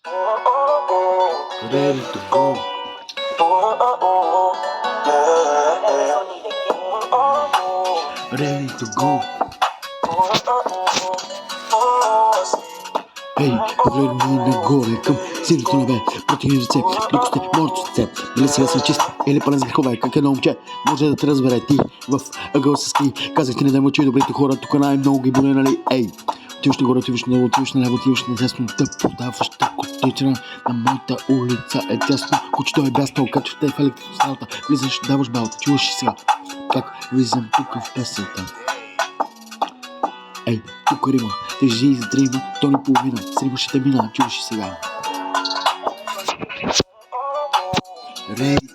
Ready to go. Ready to go. Ей, погледни нагоре към синето небе, против ръце, докато сте мъртвите. Дали сега съм чист или пълен с грехове, как едно момче може да те разбере ти в ъгъл се скри. Казах ти не да мълчи, добрите хора тук най-много ги боли, нали? Ей, отиваш нагоре, отиваш надолу, отиваш наляво, отиваш надясно, да продаваш котична на моята улица е тясно. Кучето е бясно, качваш те в електросалата, влизаш, даваш балта, чуваш и сега как влизам тук в песента. Ей, тук рима, тежи и задрима, тони половина, срима ще те мина, чуваш и сега. Ready